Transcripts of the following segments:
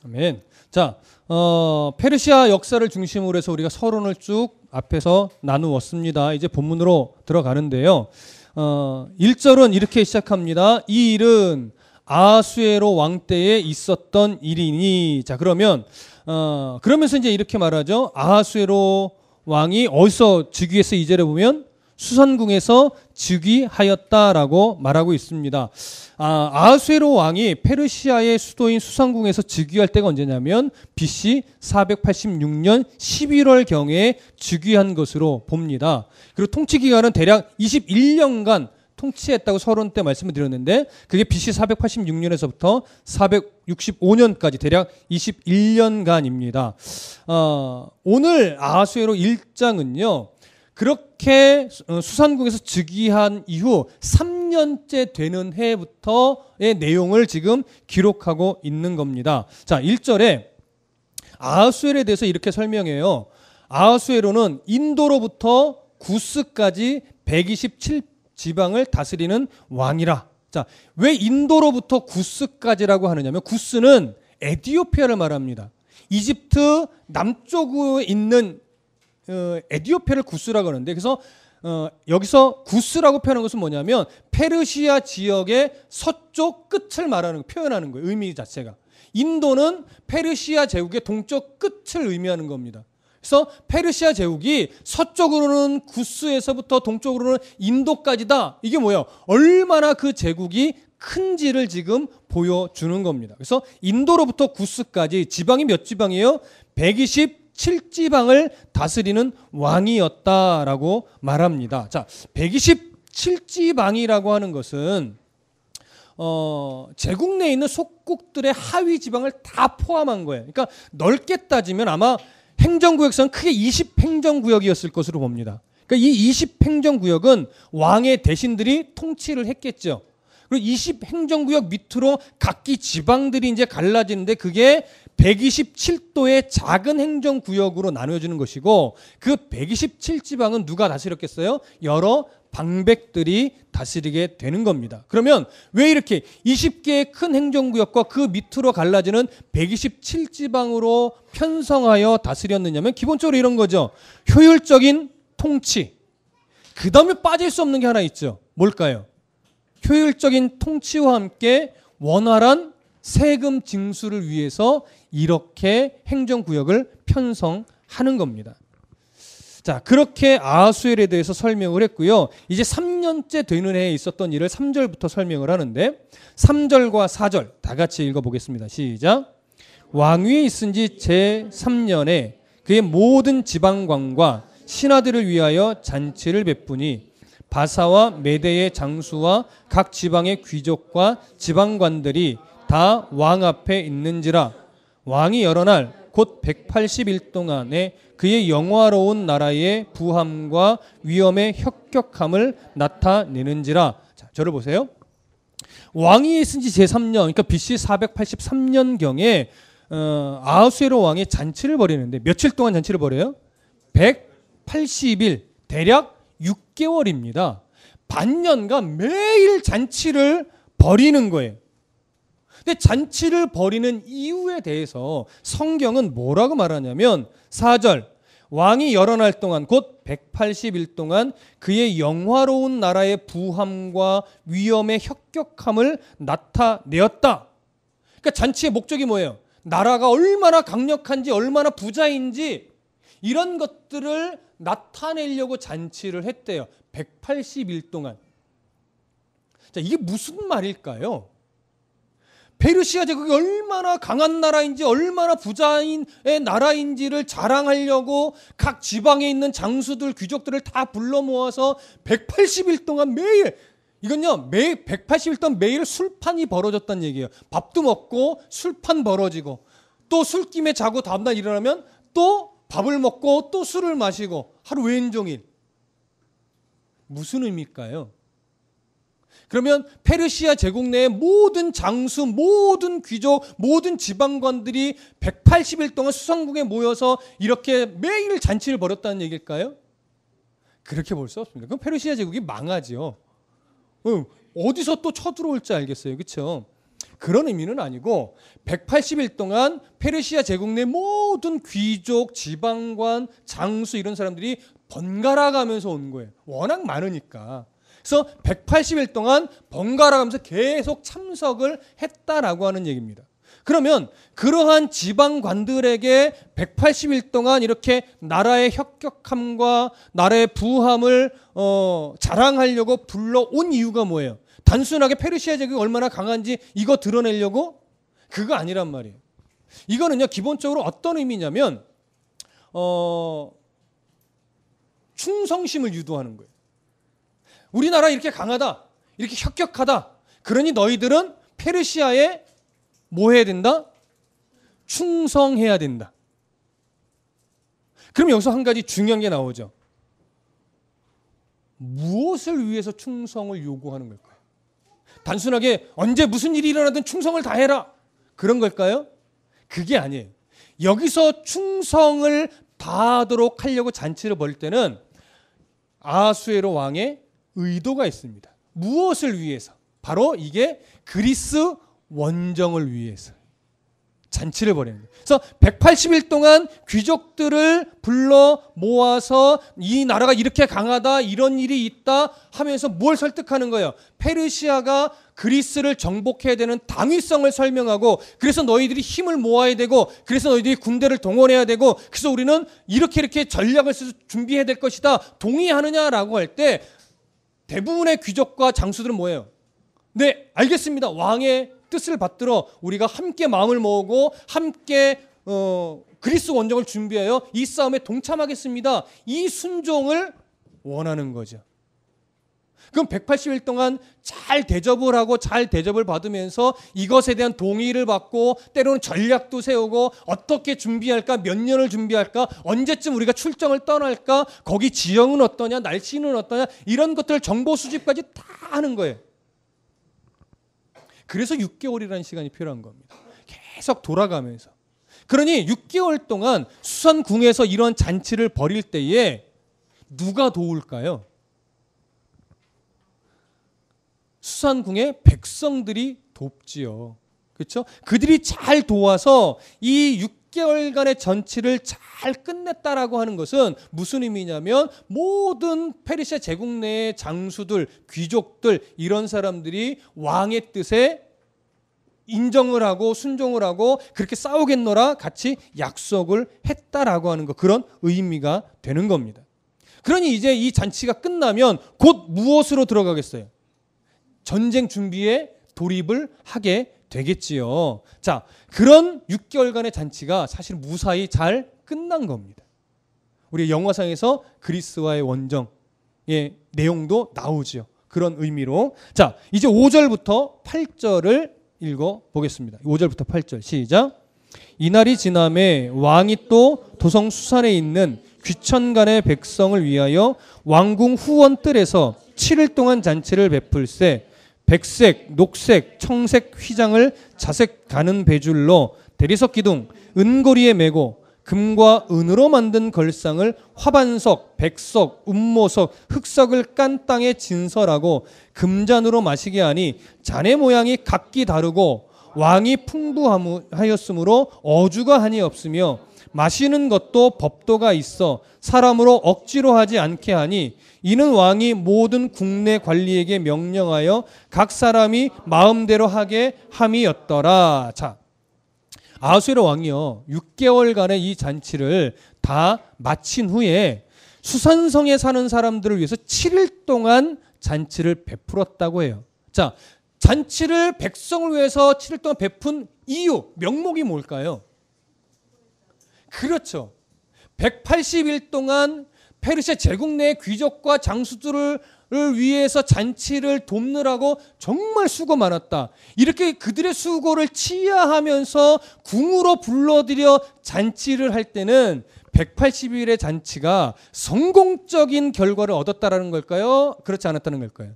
아멘. 자, 페르시아 역사를 중심으로 해서 우리가 서론을 쭉 앞에서 나누었습니다. 이제 본문으로 들어가는데요. 1절은 이렇게 시작합니다. 이 일은 아하수에로 왕 때에 있었던 일이니. 자, 그러면서 이제 이렇게 말하죠. 아하수에로 왕이 어디서 즉위해서 2절에 보면 수산궁에서 즉위하였다라고 말하고 있습니다. 아하수에로 왕이 페르시아의 수도인 수산궁에서 즉위할 때가 언제냐면 BC 486년 11월경에 즉위한 것으로 봅니다. 그리고 통치 기간은 대략 21년간 통치했다고 서론 때 말씀을 드렸는데 그게 BC 486년에서부터 465년까지 대략 21년간입니다. 오늘 아하수에로 1장은요. 그렇게 수산궁에서 즉위한 이후 3년째 되는 해부터의 내용을 지금 기록하고 있는 겁니다. 자, 1절에 아하수에로에 대해서 이렇게 설명해요. 아하수에로는 인도로부터 구스까지 127지방을 다스리는 왕이라. 자, 왜 인도로부터 구스까지라고 하느냐면 구스는 에티오피아를 말합니다. 이집트 남쪽에 있는 에티오피아를 구스라고 하는데 그래서 여기서 구스라고 표현한 것은 뭐냐면 페르시아 지역의 서쪽 끝을 표현하는 거예요. 의미 자체가. 인도는 페르시아 제국의 동쪽 끝을 의미하는 겁니다. 그래서 페르시아 제국이 서쪽으로는 구스에서부터 동쪽으로는 인도까지다. 이게 뭐예요? 얼마나 그 제국이 큰지를 지금 보여주는 겁니다. 그래서 인도로부터 구스까지 지방이 몇 지방이에요? 127지방을 다스리는 왕이었다라고 말합니다. 자, 127지방이라고 하는 것은 제국 내에 있는 속국들의 하위 지방을 다 포함한 거예요. 그러니까 넓게 따지면 아마 행정구역선 크게 20행정구역이었을 것으로 봅니다. 그러니까 이 20행정구역은 왕의 대신들이 통치를 했겠죠. 그리고 20행정구역 밑으로 각기 지방들이 이제 갈라지는데 그게 127도의 작은 행정구역으로 나누어지는 것이고 그 127지방은 누가 다스렸겠어요? 여러 방백들이 다스리게 되는 겁니다. 그러면 왜 이렇게 20개의 큰 행정구역과 그 밑으로 갈라지는 127지방으로 편성하여 다스렸느냐면 기본적으로 이런 거죠. 효율적인 통치. 그 다음에 빠질 수 없는 게 하나 있죠. 뭘까요? 효율적인 통치와 함께 원활한 세금 징수를 위해서 이렇게 행정구역을 편성하는 겁니다. 자, 그렇게 아하수엘에 대해서 설명을 했고요. 이제 3년째 되는 해에 있었던 일을 3절부터 설명을 하는데 3절과 4절 다 같이 읽어보겠습니다. 시작. 왕위에 있은 지 제3년에 그의 모든 지방관과 신하들을 위하여 잔치를 베푸니 바사와 메대의 장수와 각 지방의 귀족과 지방관들이 다 왕 앞에 있는지라. 왕이 여러 날 곧 180일 동안에 그의 영화로운 나라의 부함과 위엄의 혁격함을 나타내는지라. 자, 저를 보세요. 왕이 있은 지 제3년, 그러니까 BC 483년경에 아하수에로 왕이 잔치를 벌이는데 며칠 동안 잔치를 벌여요? 180일, 대략 6개월입니다. 반년간 매일 잔치를 벌이는 거예요. 근데 잔치를 벌이는 이유에 대해서 성경은 뭐라고 말하냐면 4절 왕이 여러 날 동안 곧 180일 동안 그의 영화로운 나라의 부함과 위엄의 혁격함을 나타내었다. 그러니까 잔치의 목적이 뭐예요? 나라가 얼마나 강력한지 얼마나 부자인지 이런 것들을 나타내려고 잔치를 했대요. 180일 동안. 자, 이게 무슨 말일까요? 페르시아 제국이 얼마나 강한 나라인지 얼마나 부자인 나라인지를 자랑하려고 각 지방에 있는 장수들 귀족들을 다 불러 모아서 180일 동안 매일 이건요 매일 180일 동안 매일 술판이 벌어졌다는 얘기예요. 밥도 먹고 술판 벌어지고 또 술김에 자고 다음날 일어나면 또 밥을 먹고 또 술을 마시고 하루 왼종일. 무슨 의미일까요? 그러면 페르시아 제국 내의 모든 장수, 모든 귀족, 모든 지방관들이 180일 동안 수상궁에 모여서 이렇게 매일 잔치를 벌였다는 얘기일까요? 그렇게 볼 수 없습니다. 그럼 페르시아 제국이 망하죠. 어디서 또 쳐들어올지 알겠어요. 그렇죠? 그런 의미는 아니고 180일 동안 페르시아 제국 내 모든 귀족, 지방관, 장수 이런 사람들이 번갈아 가면서 온 거예요. 워낙 많으니까. 그래서 180일 동안 번갈아 가면서 계속 참석을 했다라고 하는 얘기입니다. 그러면 그러한 지방관들에게 180일 동안 이렇게 나라의 혁혁함과 나라의 부함을 자랑하려고 불러온 이유가 뭐예요? 단순하게 페르시아 제국이 얼마나 강한지 이거 드러내려고? 그거 아니란 말이에요. 이거는요, 기본적으로 어떤 의미냐면 충성심을 유도하는 거예요. 우리나라 이렇게 강하다, 이렇게 혁혁하다. 그러니 너희들은 페르시아에 뭐 해야 된다? 충성해야 된다. 그럼 여기서 한 가지 중요한 게 나오죠. 무엇을 위해서 충성을 요구하는 걸까요? 단순하게 언제 무슨 일이 일어나든 충성을 다해라. 그런 걸까요? 그게 아니에요. 여기서 충성을 다하도록 하려고 잔치를 벌일 때는 아하수에로 왕의 의도가 있습니다. 무엇을 위해서? 바로 이게 그리스 원정을 위해서 잔치를 벌이는 거예요. 그래서 180일 동안 귀족들을 불러 모아서 이 나라가 이렇게 강하다, 이런 일이 있다 하면서 뭘 설득하는 거예요? 페르시아가 그리스를 정복해야 되는 당위성을 설명하고, 그래서 너희들이 힘을 모아야 되고, 그래서 너희들이 군대를 동원해야 되고, 그래서 우리는 이렇게 전략을 써서 준비해야 될 것이다. 동의하느냐라고 할 때 대부분의 귀족과 장수들은 뭐예요? 네, 알겠습니다. 왕의 뜻을 받들어 우리가 함께 마음을 모으고 함께 그리스 원정을 준비하여 이 싸움에 동참하겠습니다. 이 순종을 원하는 거죠. 그럼 180일 동안 잘 대접을 하고 잘 대접을 받으면서 이것에 대한 동의를 받고 때로는 전략도 세우고 어떻게 준비할까, 몇 년을 준비할까, 언제쯤 우리가 출정을 떠날까, 거기 지형은 어떠냐, 날씨는 어떠냐, 이런 것들 정보 수집까지 다 하는 거예요. 그래서 6개월이라는 시간이 필요한 겁니다. 계속 돌아가면서. 그러니 6개월 동안 수산궁에서 이런 잔치를 벌일 때에 누가 도울까요? 수산궁의 백성들이 돕지요. 그렇죠? 그들이 잘 도와서 이 6개월간의 전치를 잘 끝냈다라고 하는 것은 무슨 의미냐면 모든 페르시아 제국 내의 장수들, 귀족들 이런 사람들이 왕의 뜻에 인정을 하고 순종을 하고 그렇게 싸우겠노라 같이 약속을 했다라고 하는 것, 그런 의미가 되는 겁니다. 그러니 이제 이 잔치가 끝나면 곧 무엇으로 들어가겠어요? 전쟁 준비에 돌입을 하게 되겠지요. 자, 그런 6개월간의 잔치가 사실 무사히 잘 끝난 겁니다. 우리 영화상에서 그리스와의 원정의 내용도 나오죠. 그런 의미로. 자, 이제 5절부터 8절을 읽어보겠습니다. 5절부터 8절 시작. 이날이 지남에 왕이 또 도성 수산에 있는 귀천간의 백성을 위하여 왕궁 후원뜰에서 7일 동안 잔치를 베풀세 백색, 녹색, 청색 휘장을 자색 가는 배줄로 대리석 기둥, 은고리에 메고 금과 은으로 만든 걸상을 화반석, 백석, 운모석, 흑석을 깐 땅에 진설하고 금잔으로 마시게 하니 잔의 모양이 각기 다르고 왕이 풍부하였으므로 어주가 한이 없으며 마시는 것도 법도가 있어 사람으로 억지로 하지 않게 하니 이는 왕이 모든 국내 관리에게 명령하여 각 사람이 마음대로 하게 함이었더라. 자, 아하수에로 왕이요 6개월간의 이 잔치를 다 마친 후에 수산성에 사는 사람들을 위해서 7일 동안 잔치를 베풀었다고 해요. 자, 잔치를 백성을 위해서 7일 동안 베푼 이유, 명목이 뭘까요? 그렇죠. 180일 동안 페르시아 제국 내 귀족과 장수들을 위해서 잔치를 돕느라고 정말 수고 많았다. 이렇게 그들의 수고를 치하하면서 궁으로 불러들여 잔치를 할 때는 180일의 잔치가 성공적인 결과를 얻었다라는 걸까요? 그렇지 않았다는 걸까요?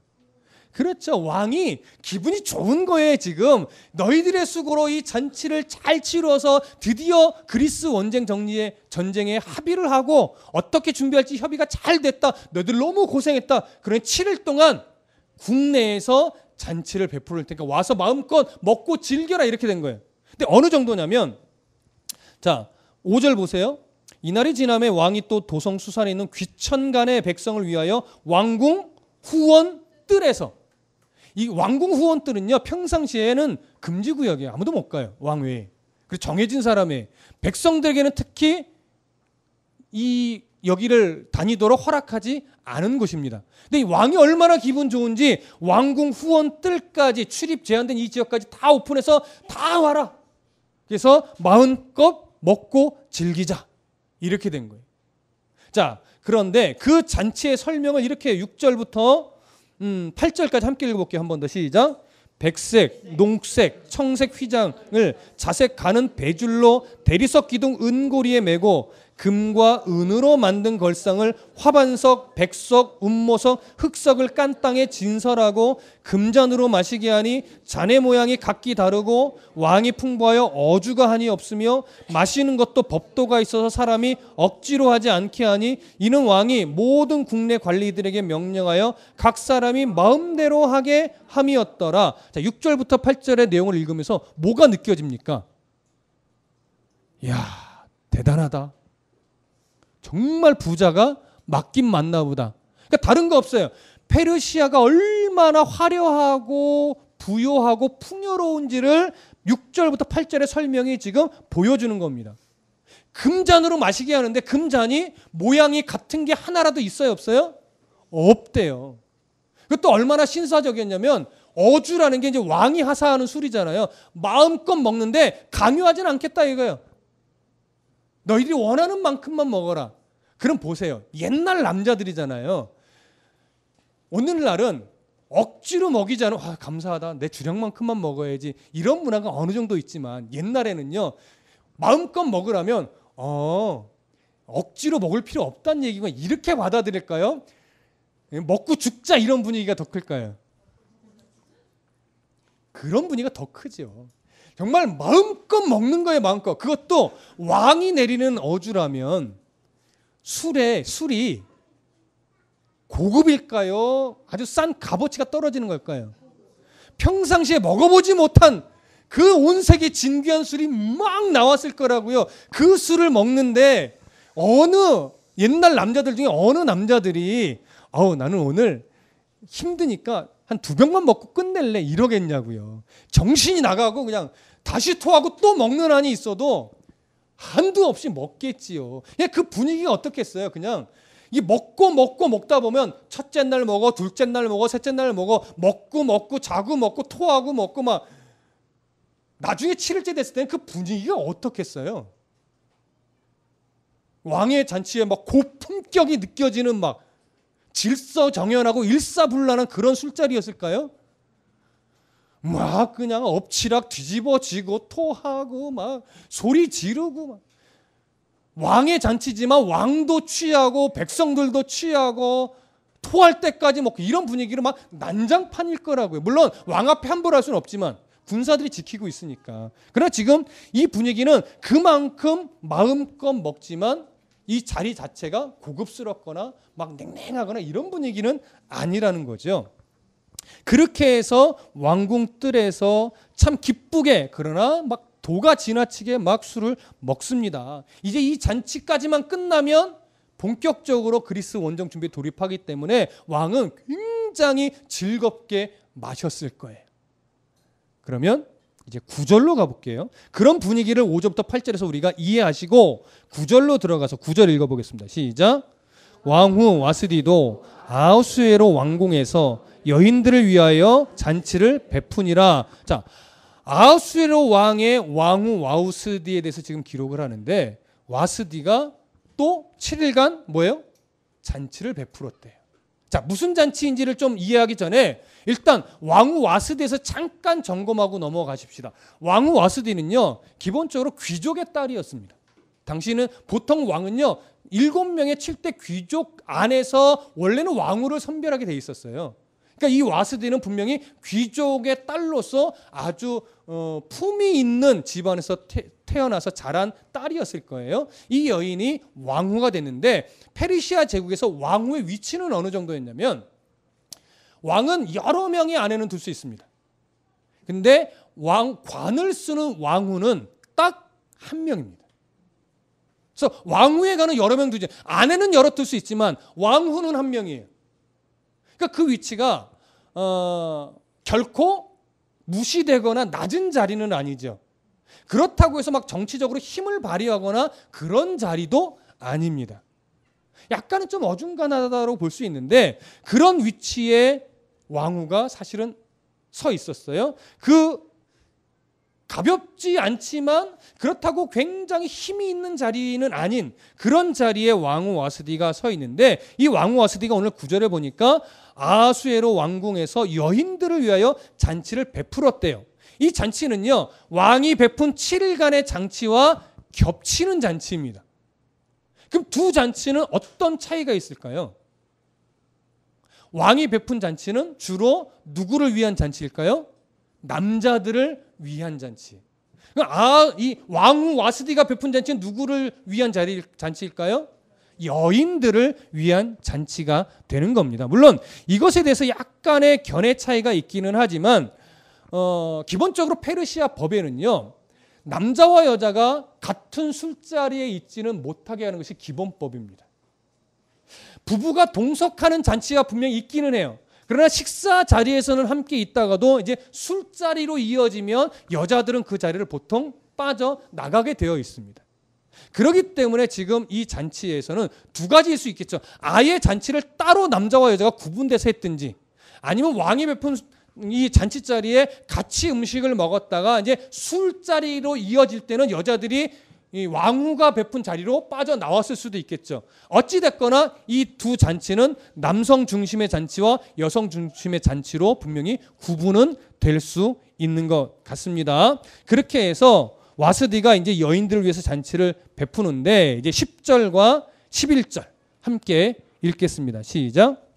그렇죠. 왕이 기분이 좋은 거예요. 지금 너희들의 수고로 이 잔치를 잘 치러서 드디어 그리스 원정 정리의 전쟁에 합의를 하고 어떻게 준비할지 협의가 잘 됐다. 너희들 너무 고생했다. 그러니 7일 동안 국내에서 잔치를 베풀을 테니까 와서 마음껏 먹고 즐겨라 이렇게 된 거예요. 근데 어느 정도냐면 자 5절 보세요. 이날이 지나매 왕이 또 도성 수산에 있는 귀천간의 백성을 위하여 왕궁 후원 뜰에서 이 왕궁 후원 뜰은요 평상시에는 금지구역이에요. 아무도 못 가요. 왕 외에. 그리고 정해진 사람의 백성들에게는 특히 이 여기를 다니도록 허락하지 않은 곳입니다. 근데 이 왕이 얼마나 기분 좋은지 왕궁 후원 뜰까지 출입 제한된 이 지역까지 다 오픈해서 다 와라. 그래서 마음껏 먹고 즐기자. 이렇게 된 거예요. 자, 그런데 그 잔치의 설명을 이렇게 6절부터 8절까지 함께 읽어볼게요. 한 번 더 시작. 백색, 녹색, 청색 휘장을 자색 가는 배줄로 대리석 기둥 은고리에 메고 금과 은으로 만든 걸상을 화반석, 백석, 운모석, 흑석을 깐 땅에 진설하고 금잔으로 마시게 하니 잔의 모양이 각기 다르고 왕이 풍부하여 어주가 한이 없으며 마시는 것도 법도가 있어서 사람이 억지로 하지 않게 하니 이는 왕이 모든 국내 관리들에게 명령하여 각 사람이 마음대로 하게 함이었더라. 자, 6절부터 8절의 내용을 읽으면서 뭐가 느껴집니까? 이야, 대단하다. 정말 부자가 맞긴 맞나 보다. 그러니까 다른 거 없어요. 페르시아가 얼마나 화려하고 부요하고 풍요로운지를 6절부터 8절의 설명이 지금 보여주는 겁니다. 금잔으로 마시게 하는데 금잔이 모양이 같은 게 하나라도 있어요, 없어요? 없대요. 그것도 얼마나 신사적이었냐면 어주라는 게 이제 왕이 하사하는 술이잖아요. 마음껏 먹는데 강요하진 않겠다 이거예요. 너희들이 원하는 만큼만 먹어라. 그럼 보세요. 옛날 남자들이잖아요. 오늘날은 억지로 먹이자는 감사하다. 내 주량만큼만 먹어야지. 이런 문화가 어느 정도 있지만 옛날에는요. 마음껏 먹으라면 억지로 먹을 필요 없다는 얘기가 이렇게 받아들일까요? 먹고 죽자 이런 분위기가 더 클까요? 그런 분위기가 더 크죠. 정말 마음껏 먹는 거예요, 마음껏. 그것도 왕이 내리는 어주라면 술이 고급일까요? 아주 싼 값어치가 떨어지는 걸까요? 평상시에 먹어보지 못한 그 온색의 진귀한 술이 막 나왔을 거라고요. 그 술을 먹는데 옛날 남자들 중에 어느 남자들이 나는 오늘 힘드니까 한 2병만 먹고 끝낼래 이러겠냐고요. 정신이 나가고 그냥 다시 토하고 또 먹는 한이 있어도 한두 없이 먹겠지요. 그냥 그 분위기가 어떻겠어요? 그냥 이 먹고 먹다 보면 첫째 날 먹어, 둘째 날 먹어, 셋째 날 먹어, 먹고 자고 먹고 토하고 먹고 막 나중에 7일째 됐을 때는 그 분위기가 어떻겠어요? 왕의 잔치에 막 고품격이 느껴지는 막 질서정연하고 일사불란한 그런 술자리였을까요? 막 그냥 엎치락 뒤집어지고 토하고 막 소리 지르고 막 왕의 잔치지만 왕도 취하고 백성들도 취하고 토할 때까지 먹고 이런 분위기로 막 난장판일 거라고요. 물론 왕 앞에 함부로 할 수는 없지만 군사들이 지키고 있으니까. 그러나 지금 이 분위기는 그만큼 마음껏 먹지만 이 자리 자체가 고급스럽거나 막 냉랭하거나 이런 분위기는 아니라는 거죠. 그렇게 해서 왕궁 뜰에서 참 기쁘게 그러나 막 도가 지나치게 막 술을 먹습니다. 이제 이 잔치까지만 끝나면 본격적으로 그리스 원정 준비에 돌입하기 때문에 왕은 굉장히 즐겁게 마셨을 거예요. 그러면 이제 9절로 가볼게요. 그런 분위기를 5절부터 8절에서 우리가 이해하시고 9절로 들어가서 9절 읽어보겠습니다. 시작. 왕후 와스디도 아하수에로 왕궁에서 여인들을 위하여 잔치를 베푸니라. 자, 아하수에로 왕의 왕후 와우스디에 대해서 지금 기록을 하는데 와스디가 또 7일간 뭐예요? 잔치를 베풀었대요. 자, 무슨 잔치인지를 좀 이해하기 전에 일단 왕후 와스디에서 잠깐 점검하고 넘어가십시다. 왕후 와스디는요, 기본적으로 귀족의 딸이었습니다. 당시는 보통 왕은요, 7명의 7대 귀족 안에서 원래는 왕후를 선별하게 돼 있었어요. 그러니까 이 와스디는 분명히 귀족의 딸로서 아주 품이 있는 집안에서 태어나서 자란 딸이었을 거예요. 이 여인이 왕후가 됐는데 페르시아 제국에서 왕후의 위치는 어느 정도였냐면 왕은 여러 명의 아내는 둘 수 있습니다. 근데 관을 쓰는 왕후는 딱 한 명입니다. 그래서 왕후에 관은 여러 명 두지, 아내는 여러 둘 수 있지만 왕후는 한 명이에요. 그러니까 그 위치가 결코 무시되거나 낮은 자리는 아니죠. 그렇다고 해서 막 정치적으로 힘을 발휘하거나 그런 자리도 아닙니다. 약간은 좀 어중간하다고 볼 수 있는데 그런 위치에 왕후가 사실은 서 있었어요. 그 가볍지 않지만 그렇다고 굉장히 힘이 있는 자리는 아닌 그런 자리에 왕후 와스디가 서 있는데, 이 왕후 와스디가 오늘 9절에 보니까 아수에로 왕궁에서 여인들을 위하여 잔치를 베풀었대요. 이 잔치는요, 왕이 베푼 7일간의 잔치와 겹치는 잔치입니다. 그럼 두 잔치는 어떤 차이가 있을까요? 왕이 베푼 잔치는 주로 누구를 위한 잔치일까요? 남자들을 위한 잔치. 이 왕후 와스디가 베푼 잔치는 누구를 위한 잔치일까요? 여인들을 위한 잔치가 되는 겁니다. 물론 이것에 대해서 약간의 견해 차이가 있기는 하지만 기본적으로 페르시아 법에는요, 남자와 여자가 같은 술자리에 있지는 못하게 하는 것이 기본법입니다. 부부가 동석하는 잔치가 분명히 있기는 해요. 그러나 식사 자리에서는 함께 있다가도 이제 술자리로 이어지면 여자들은 그 자리를 보통 빠져나가게 되어 있습니다. 그렇기 때문에 지금 이 잔치에서는 두 가지일 수 있겠죠. 아예 잔치를 따로 남자와 여자가 구분돼서 했든지, 아니면 왕이 베푼 이 잔치 자리에 같이 음식을 먹었다가 이제 술자리로 이어질 때는 여자들이 이 왕후가 베푼 자리로 빠져나왔을 수도 있겠죠. 어찌됐거나 이 두 잔치는 남성 중심의 잔치와 여성 중심의 잔치로 분명히 구분은 될 수 있는 것 같습니다. 그렇게 해서 와스디가 이제 여인들을 위해서 잔치를 베푸는데, 이제 10절과 11절 함께 읽겠습니다. 시작.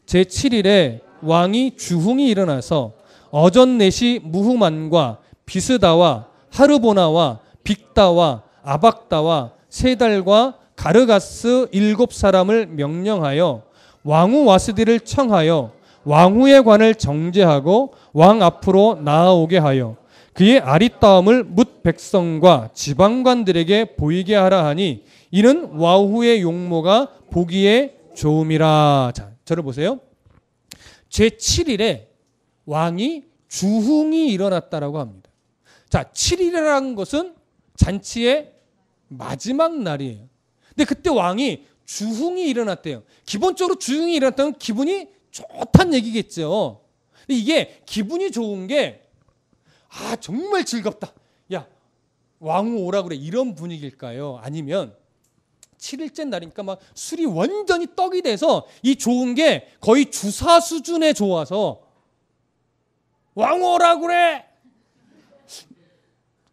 제7일에 왕이 주흥이 일어나서 어전넷이 무후만과 비스다와 하르보나와 빅다와 아박다와 세달과 가르가스 7사람을 명령하여 왕후 와스디를 청하여 왕후의 관을 정제하고 왕 앞으로 나아오게 하여 그의 아리따움을 뭇 백성과 지방관들에게 보이게 하라 하니 이는 왕후의 용모가 보기에 좋음이라. 자, 저를 보세요. 제7일에 왕이 주흥이 일어났다라고 합니다. 자, 7일이라는 것은 잔치의 마지막 날이에요. 근데 그때 왕이 주흥이 일어났대요. 기본적으로 주흥이 일어났다면 기분이 좋다는 얘기겠죠. 근데 이게 기분이 좋은 게 정말 즐겁다, 야 왕후 오라 그래, 이런 분위기일까요? 아니면 7일째 날이니까 막 술이 완전히 떡이 돼서 이 좋은 게 거의 주사 수준에 좋아서 왕후 오라 그래,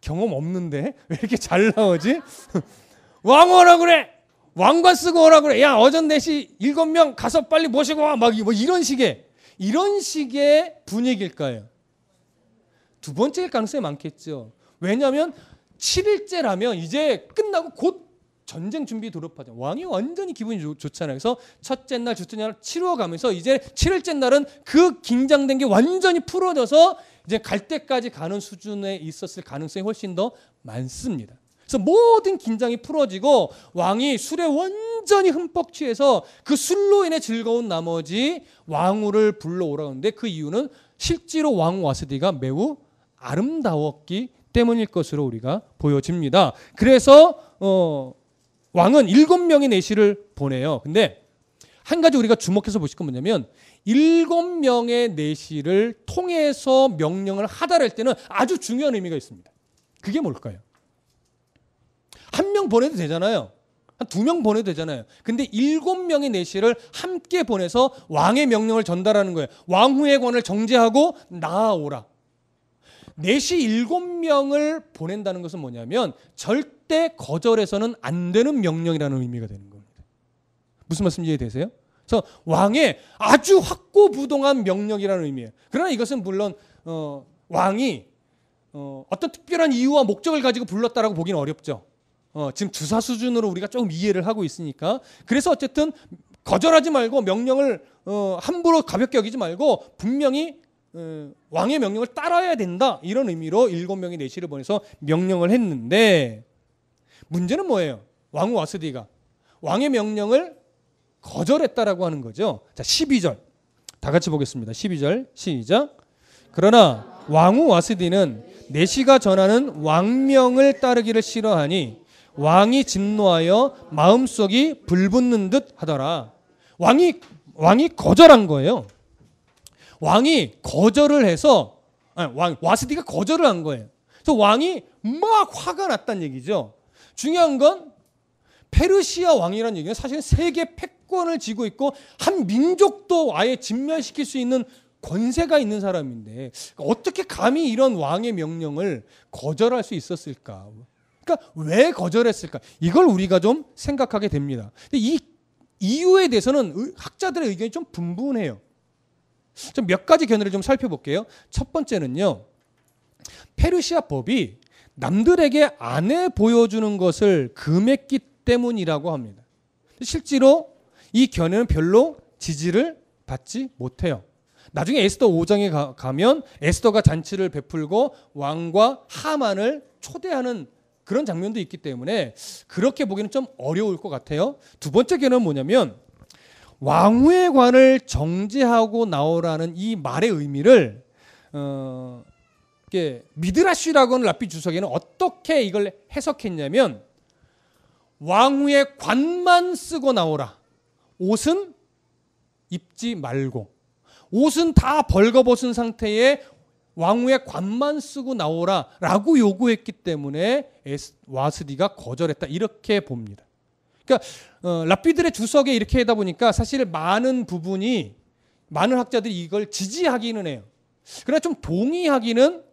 경험 없는데 왜 이렇게 잘 나오지? 왕후 오라 그래, 왕관 쓰고 오라 그래, 야 어전넷이 7명 가서 빨리 모시고 와, 막 뭐 이런 식의 분위기일까요? 두 번째일 가능성이 많겠죠. 왜냐하면 7일째라면 이제 끝나고 곧 전쟁 준비 돌입하죠. 왕이 완전히 기분이 좋잖아요. 그래서 첫째 날, 둘째 날 치루어가면서 이제 7일째 날은 그 긴장된 게 완전히 풀어져서 이제 갈 때까지 가는 수준에 있었을 가능성이 훨씬 더 많습니다. 그래서 모든 긴장이 풀어지고 왕이 술에 완전히 흠뻑 취해서 그 술로 인해 즐거운 나머지 왕후를 불러오라는데, 그 이유는 실제로 왕후 와스디가 매우 아름다웠기 때문일 것으로 우리가 보여집니다. 그래서 왕은 7명의 내시를 보내요. 근데 한 가지 우리가 주목해서 보실 건 뭐냐면 7명의 내시를 통해서 명령을 하다랄 때는 아주 중요한 의미가 있습니다. 그게 뭘까요? 한 명 보내도 되잖아요. 한 2명 보내도 되잖아요. 근데 7명의 내시를 함께 보내서 왕의 명령을 전달하는 거예요. 왕후의 관을 정제하고 나아오라. 내시 7명을 보낸다는 것은 뭐냐면 절대 거절해서는 안 되는 명령이라는 의미가 되는 겁니다. 무슨 말씀 이해되세요? 그래서 왕의 아주 확고부동한 명령이라는 의미예요. 그러나 이것은 물론 왕이 어떤 특별한 이유와 목적을 가지고 불렀다라고 보기는 어렵죠. 지금 주사 수준으로 우리가 조금 이해를 하고 있으니까. 그래서 어쨌든 거절하지 말고 명령을 함부로 가볍게 여기지 말고 분명히 왕의 명령을 따라야 된다. 이런 의미로 7명의 내시를 보내서 명령을 했는데 문제는 뭐예요? 왕후 와스디가 왕의 명령을 거절했다라고 하는 거죠. 자, 12절 다 같이 보겠습니다. 12절 시작. 그러나 왕후 와스디는 내시가 전하는 왕명을 따르기를 싫어하니 왕이 진노하여 마음속이 불붙는 듯 하더라. 왕이 거절한 거예요. 왕이 거절을 해서 와스디가 거절을 한 거예요. 그래서 왕이 막 화가 났다는 얘기죠. 중요한 건 페르시아 왕이라는 얘기는 사실은 세계 패권을 쥐고 있고 한 민족도 아예 진멸시킬 수 있는 권세가 있는 사람인데 어떻게 감히 이런 왕의 명령을 거절할 수 있었을까? 그러니까 왜 거절했을까? 이걸 우리가 좀 생각하게 됩니다. 근데 이 이유에 대해서는 학자들의 의견이 좀 분분해요. 좀 몇 가지 견해를 좀 살펴볼게요. 첫 번째는요. 페르시아 법이 남들에게 안 해 보여주는 것을 금했기 때문이라고 합니다. 실제로 이 견해는 별로 지지를 받지 못해요. 나중에 에스더 5장에 가면 에스더가 잔치를 베풀고 왕과 하만을 초대하는 그런 장면도 있기 때문에 그렇게 보기는 좀 어려울 것 같아요. 두 번째 견해는 뭐냐면 왕후의 관을 정죄하고 나오라는 이 말의 의미를 미드라시라고 하는 랍비 주석에는 어떻게 이걸 해석했냐면 왕후의 관만 쓰고 나오라. 옷은 입지 말고 옷은 다 벌거벗은 상태에 왕후의 관만 쓰고 나오라 라고 요구했기 때문에 와스디가 거절했다 이렇게 봅니다. 그러니까 랍비들의 주석에 이렇게 하다 보니까 사실 많은 학자들이 이걸 지지하기는 해요. 그러나 좀 동의하기는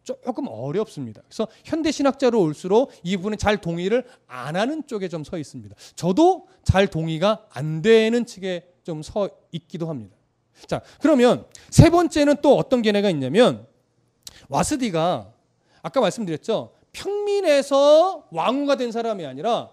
조금 어렵습니다. 그래서 현대 신학자로 올수록 이 부분은 잘 동의를 안 하는 쪽에 좀 서 있습니다. 저도 잘 동의가 안 되는 측에 좀 서 있기도 합니다. 자, 그러면 세 번째는 또 어떤 견해가 있냐면 와스디가 아까 말씀드렸죠. 평민에서 왕후가 된 사람이 아니라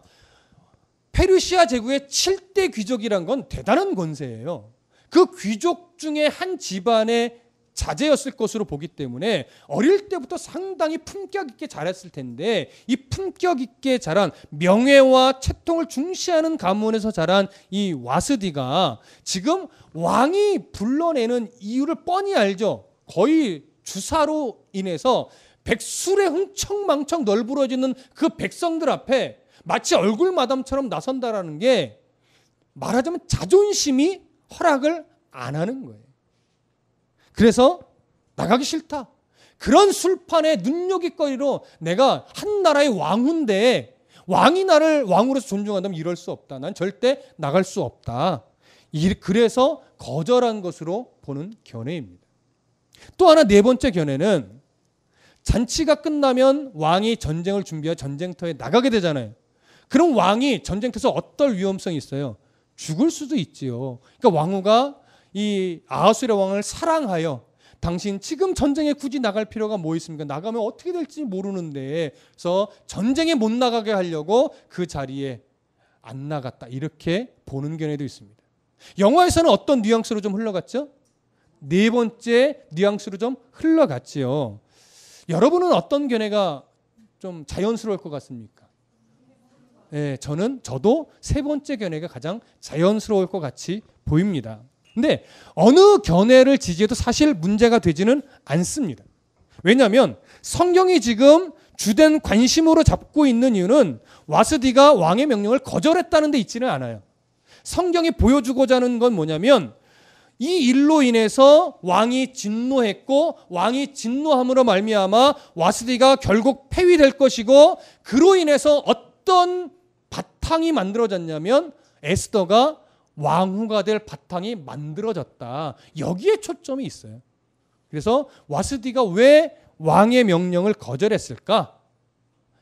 페르시아 제국의 7대 귀족이란 건 대단한 권세예요. 그 귀족 중에 한 집안의 자제였을 것으로 보기 때문에 어릴 때부터 상당히 품격 있게 자랐을 텐데 이 품격 있게 자란 명예와 채통을 중시하는 가문에서 자란 이 와스디가 지금 왕이 불러내는 이유를 뻔히 알죠. 거의 주사로 인해서 백술에 흥청망청 널브러지는 그 백성들 앞에 마치 얼굴 마담처럼 나선다라는 게 말하자면 자존심이 허락을 안 하는 거예요. 그래서 나가기 싫다. 그런 술판에 눈요깃거리로 내가 한 나라의 왕후인데 왕이 나를 왕으로서 존중한다면 이럴 수 없다. 난 절대 나갈 수 없다. 그래서 거절한 것으로 보는 견해입니다. 또 하나 네 번째 견해는 잔치가 끝나면 왕이 전쟁을 준비해 전쟁터에 나가게 되잖아요. 그럼 왕이 전쟁터에서 어떨 위험성이 있어요? 죽을 수도 있지요. 그러니까 왕후가 이 아하수르의 왕을 사랑하여 당신 지금 전쟁에 굳이 나갈 필요가 뭐 있습니까? 나가면 어떻게 될지 모르는데 그래서 전쟁에 못 나가게 하려고 그 자리에 안 나갔다. 이렇게 보는 견해도 있습니다. 영화에서는 어떤 뉘앙스로 좀 흘러갔죠? 네 번째 뉘앙스로 좀 흘러갔지요. 여러분은 어떤 견해가 좀 자연스러울 것 같습니까? 네, 저도 세 번째 견해가 가장 자연스러울 것 같이 보입니다. 근데 어느 견해를 지지해도 사실 문제가 되지는 않습니다. 왜냐하면 성경이 지금 주된 관심으로 잡고 있는 이유는 와스디가 왕의 명령을 거절했다는 데 있지는 않아요. 성경이 보여주고자 하는 건 뭐냐면 이 일로 인해서 왕이 진노했고 왕이 진노함으로 말미암아 와스디가 결국 폐위될 것이고 그로 인해서 어떤 바탕이 만들어졌냐면 에스더가 왕후가 될 바탕이 만들어졌다. 여기에 초점이 있어요. 그래서 와스디가 왜 왕의 명령을 거절했을까?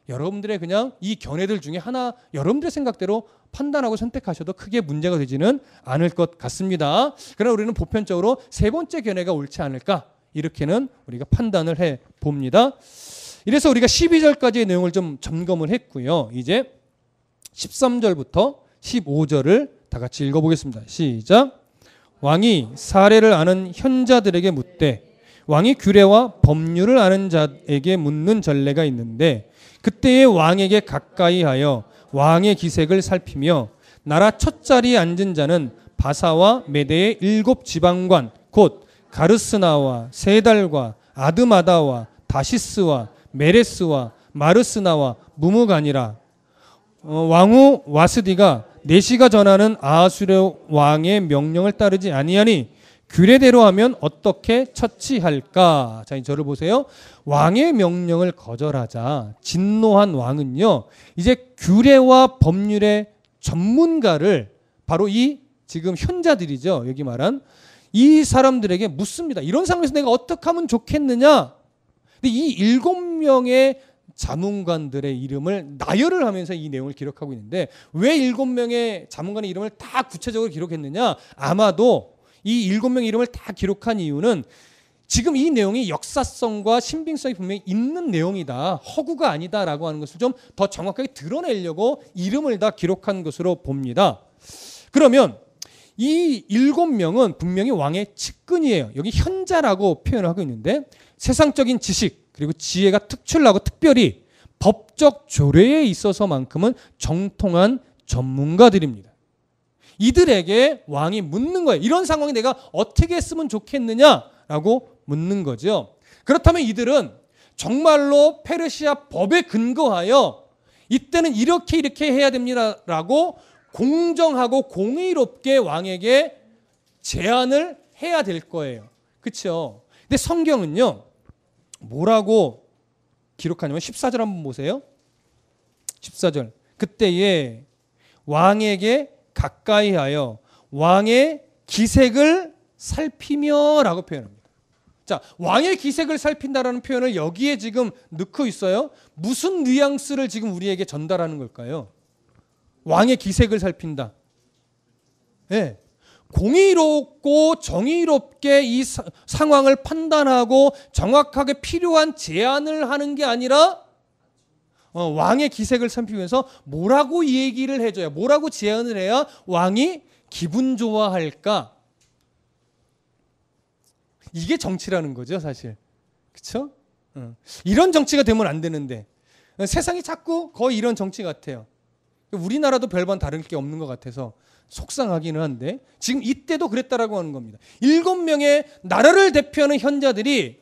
여러분들의 그냥 이 견해들 중에 하나 여러분들의 생각대로 판단하고 선택하셔도 크게 문제가 되지는 않을 것 같습니다. 그러나 우리는 보편적으로 세 번째 견해가 옳지 않을까? 이렇게는 우리가 판단을 해 봅니다. 이래서 우리가 12절까지의 내용을 좀 점검을 했고요. 이제 13절부터 15절을 다 같이 읽어보겠습니다. 시작. 왕이 사례를 아는 현자들에게 묻되 왕이 규례와 법률을 아는 자에게 묻는 전례가 있는데 그때의 왕에게 가까이 하여 왕의 기색을 살피며 나라 첫 자리에 앉은 자는 바사와 메대의 7 지방관 곧 가르스나와 세달과 아드마다와 다시스와 메레스와 마르스나와 무무간이라. 왕후 와스디가 내시가 전하는 아하수르 왕의 명령을 따르지 아니하니 규례대로 하면 어떻게 처치할까? 자, 저를 보세요. 왕의 명령을 거절하자 진노한 왕은요, 이제 규례와 법률의 전문가를 바로 이 지금 현자들이죠. 여기 말한 이 사람들에게 묻습니다. 이런 상황에서 내가 어떻게 하면 좋겠느냐? 근데 이 7명의 자문관들의 이름을 나열을 하면서 이 내용을 기록하고 있는데 왜 7명의 자문관의 이름을 다 구체적으로 기록했느냐? 아마도 이 7명의 이름을 다 기록한 이유는 지금 이 내용이 역사성과 신빙성이 분명히 있는 내용이다, 허구가 아니다라고 하는 것을 좀 더 정확하게 드러내려고 이름을 다 기록한 것으로 봅니다. 그러면 이 7명은 분명히 왕의 측근이에요. 여기 현자라고 표현을 하고 있는데 세상적인 지식 그리고 지혜가 특출나고 특별히 법적 조례에 있어서만큼은 정통한 전문가들입니다. 이들에게 왕이 묻는 거예요. 이런 상황에 내가 어떻게 했으면 좋겠느냐라고 묻는 거죠. 그렇다면 이들은 정말로 페르시아 법에 근거하여 이때는 이렇게 해야 됩니다라고 공정하고 공의롭게 왕에게 제안을 해야 될 거예요. 그렇죠? 근데 성경은요, 뭐라고 기록하냐면 14절 한번 보세요. 14절. 그때에 왕에게 가까이 하여 왕의 기색을 살피며 라고 표현합니다. 자, 왕의 기색을 살핀다라는 표현을 여기에 지금 넣고 있어요. 무슨 뉘앙스를 지금 우리에게 전달하는 걸까요? 왕의 기색을 살핀다. 네. 공의롭고 정의롭게 이 상황을 판단하고 정확하게 필요한 제안을 하는 게 아니라 왕의 기색을 살피면서 뭐라고 얘기를 해줘야, 뭐라고 제안을 해야 왕이 기분 좋아할까? 이게 정치라는 거죠, 사실. 그렇죠? 이런 정치가 되면 안 되는데 세상이 자꾸 거의 이런 정치 같아요. 우리나라도 별반 다를 게 없는 것 같아서 속상하기는 한데 지금 이때도 그랬다라고 하는 겁니다. 7명의 나라를 대표하는 현자들의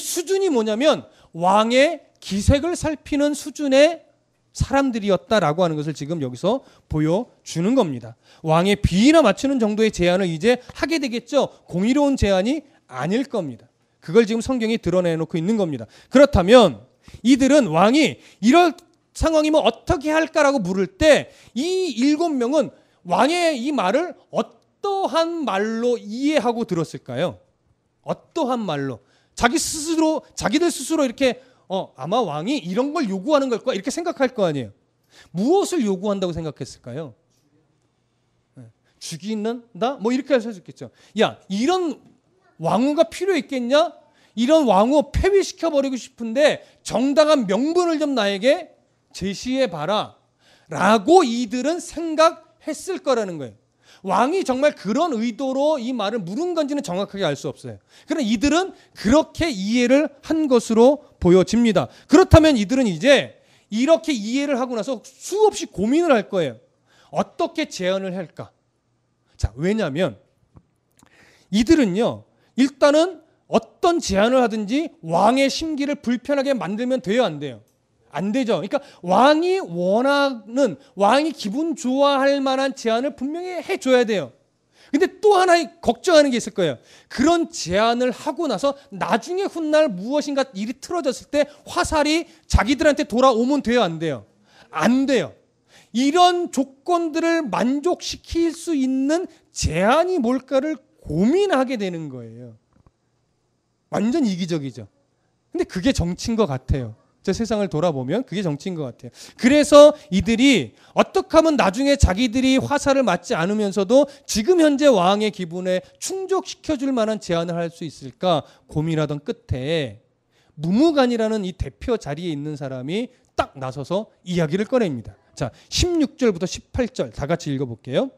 수준이 뭐냐면 왕의 기색을 살피는 수준의 사람들이었다라고 하는 것을 지금 여기서 보여주는 겁니다. 왕의 비위나 맞추는 정도의 제안을 이제 하게 되겠죠. 공의로운 제안이 아닐 겁니다. 그걸 지금 성경이 드러내놓고 있는 겁니다. 그렇다면 이들은 왕이 이런 상황이면 어떻게 할까라고 물을 때 이 7명은 왕의 이 말을 어떠한 말로 이해하고 들었을까요? 어떠한 말로? 자기들 스스로 이렇게 아마 왕이 이런 걸 요구하는 걸 거야 이렇게 생각할 거 아니에요. 무엇을 요구한다고 생각했을까요? 죽이는다? 뭐 이렇게 할 수 있겠죠. 야, 이런 왕후가 필요 있겠냐? 이런 왕후 폐위시켜버리고 싶은데 정당한 명분을 좀 나에게 제시해봐라 라고 이들은 생각했을 거라는 거예요. 왕이 정말 그런 의도로 이 말을 물은 건지는 정확하게 알 수 없어요. 그러나 이들은 그렇게 이해를 한 것으로 보여집니다. 그렇다면 이들은 이제 이렇게 이해를 하고 나서 수없이 고민을 할 거예요. 어떻게 제안을 할까? 자, 왜냐하면 이들은요, 일단은 어떤 제안을 하든지 왕의 심기를 불편하게 만들면 돼요, 안 돼요? 안 되죠. 그러니까 왕이 원하는, 왕이 기분 좋아할 만한 제안을 분명히 해줘야 돼요. 근데 또 하나 걱정하는 게 있을 거예요. 그런 제안을 하고 나서 나중에 훗날 무엇인가 일이 틀어졌을 때 화살이 자기들한테 돌아오면 돼요, 안 돼요? 안 돼요. 이런 조건들을 만족시킬 수 있는 제안이 뭘까를 고민하게 되는 거예요. 완전 이기적이죠. 근데 그게 정치인 것 같아요. 저 세상을 돌아보면 그게 정치인 것 같아요. 그래서 이들이 어떻게 하면 나중에 자기들이 화살을 맞지 않으면서도 지금 현재 왕의 기분에 충족시켜줄 만한 제안을 할 수 있을까 고민하던 끝에 무무간이라는 이 대표 자리에 있는 사람이 딱 나서서 이야기를 꺼냅니다. 자, 16절부터 18절 다 같이 읽어볼게요.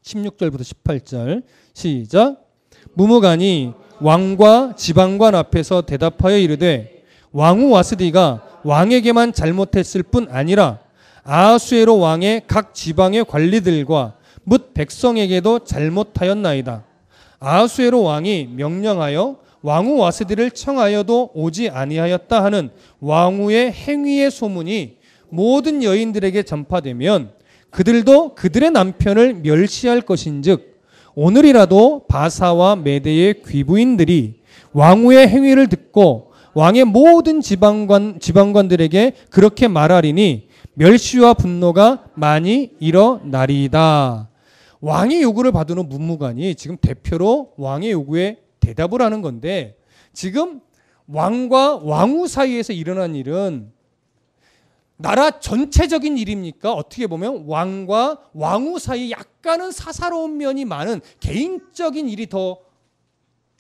16절부터 18절 시작. 무무간이 왕과 지방관 앞에서 대답하여 이르되 왕후 와스디가 왕에게만 잘못했을 뿐 아니라 아하수에로 왕의 각 지방의 관리들과 뭇 백성에게도 잘못하였나이다. 아하수에로 왕이 명령하여 왕후 와스디를 청하여도 오지 아니하였다 하는 왕후의 행위의 소문이 모든 여인들에게 전파되면 그들도 그들의 남편을 멸시할 것인즉 오늘이라도 바사와 메대의 귀부인들이 왕후의 행위를 듣고 왕의 모든 지방관들에게 그렇게 말하리니 멸시와 분노가 많이 일어나리이다. 왕의 요구를 받은 문무관이 지금 대표로 왕의 요구에 대답을 하는 건데, 지금 왕과 왕후 사이에서 일어난 일은 나라 전체적인 일입니까? 어떻게 보면 왕과 왕후 사이 약간은 사사로운 면이 많은 개인적인 일이 더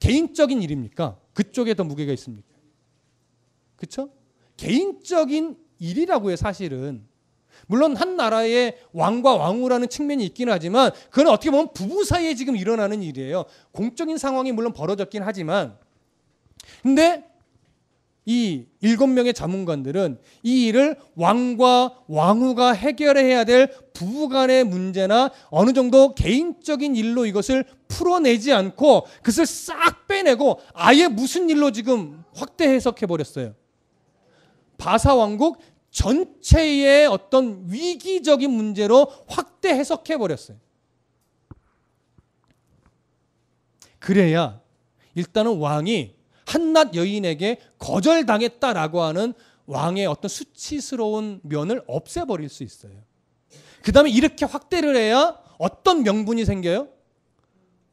개인적인 일입니까? 그쪽에 더 무게가 있습니까? 그렇죠? 개인적인 일이라고 해요, 사실은. 물론 한 나라의 왕과 왕후라는 측면이 있긴 하지만 그건 어떻게 보면 부부 사이에 지금 일어나는 일이에요. 공적인 상황이 물론 벌어졌긴 하지만, 근데 이 7명의 자문관들은 이 일을 왕과 왕후가 해결해야 될 부부간의 문제나 어느 정도 개인적인 일로 이것을 풀어내지 않고 그것을 싹 빼내고 아예 무슨 일로 지금 확대 해석해 버렸어요. 바사 왕국 전체의 어떤 위기적인 문제로 확대 해석해 버렸어요. 그래야 일단은 왕이 한낱 여인에게 거절당했다라고 하는 왕의 어떤 수치스러운 면을 없애버릴 수 있어요. 그 다음에 이렇게 확대를 해야 어떤 명분이 생겨요?